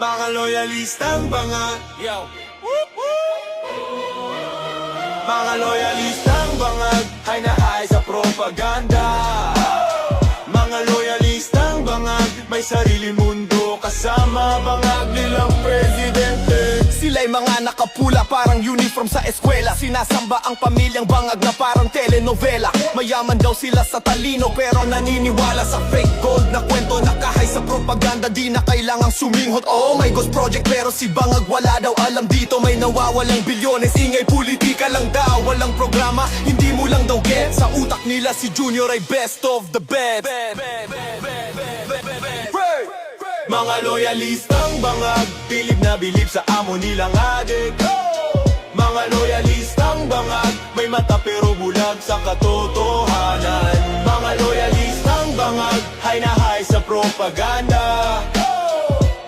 Mga loyalistang bangag. Yo. Mga loyalistang bangag ay nahay sa propaganda. Mga loyalistang bangag may sarili mundo kasama bangag nilang presidente. Sila'y mga nakapula parang uniform sa eskwela. Sinasamba ang pamilyang bangag na parang telenovela. Mayaman daw sila sa talino pero naniniwala sa fake gold na kwento na kahay sa propaganda. Di na kailangang suminghot, oh my ghost project. Pero si bangag wala daw alam dito. May nawawalang bilyones, ingay politika lang daw. Walang programa, hindi mo lang daw get. Sa utak nila si Junior ay best of the best. Mga loyalistang bangag, bilib na bilib sa amo nilang adik. Mga loyalistang bangag, may mata pero bulag sa katotohanan. Mga loyalistang bangag, hay na hay sa propaganda.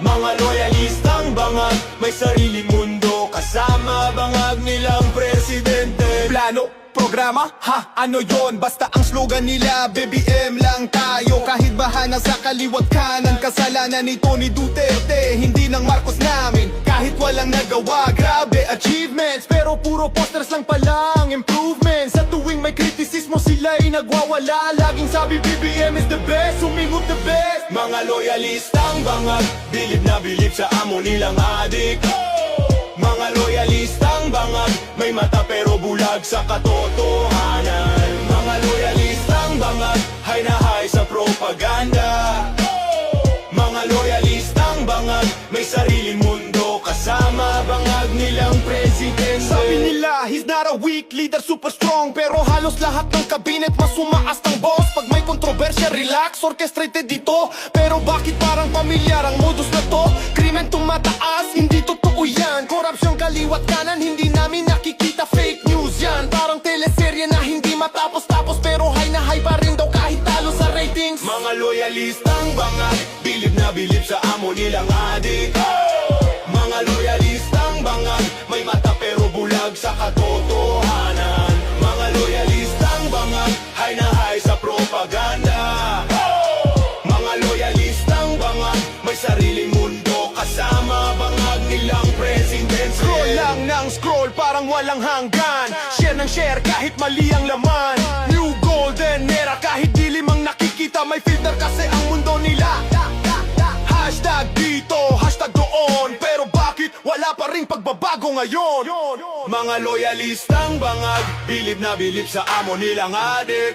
Mga loyalistang bangag, may sariling mundo kasama bangag nilang presidente. Plano, programa, ha? Ano yon? Basta ang slogan nila, BBM lang tayo. Kahit bahana sa kaliwat kanan, kasalanan ni Tony Duterte, hindi ng Marcos namin. Kahit walang nagawa, grabe achievements. Pero puro posters lang palang improvements. Sa tuwing may kritisismo sila'y nagwawala. Laging sabi BBM is the best, sumingot the best. Mga loyalistang bangag, bilib na bilib sa amo nilang adik. Mga loyalistang bangag, may mata pero bulag sa katotohanan. Mga loyalistang bangag, hay na hay sa propaganda. Mga loyalistang bangag, may sariling mundo kasama bangag nilang presidente. Sabi nila, he's not a weak leader, super strong. Pero halos lahat ng kabinet mas sumaas ng boss. Pag may kontrobersya, relax, orchestrated dito. Pero bakit parang pamilyar ang modus na to? Krimen tumataas, hindi totoo yan. Korupsyon kaliwat kanan, hindi namin nakikita, fake news yan. Parang teleserye na hindi matapos-tapos. Pero high na high pa rin daw kahit talo sa ratings. Mga loyalistang bangag, bilib na bilib sa amo nilang adik. Mga loyalistang bangag, may mata pero bulag sa katotohanan. Mga loyalistang bangag, hay na hay sa propaganda. Mga loyalistang bangag, may sariling mundo kasama bangag nilang presidente. Scroll lang ng scroll, parang walang hanggan. Share ng share kahit mali ang laman. New golden era kahit dilim ang nakikita. May filter kasi ang mundo nila. Hashtag dito, hashtag doon. Pero bakit wala pa ring pagbabago ngayon? Mga loyalistang bangag, bilib na bilib sa amo nilang adik.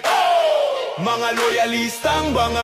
Mga loyalistang bangag.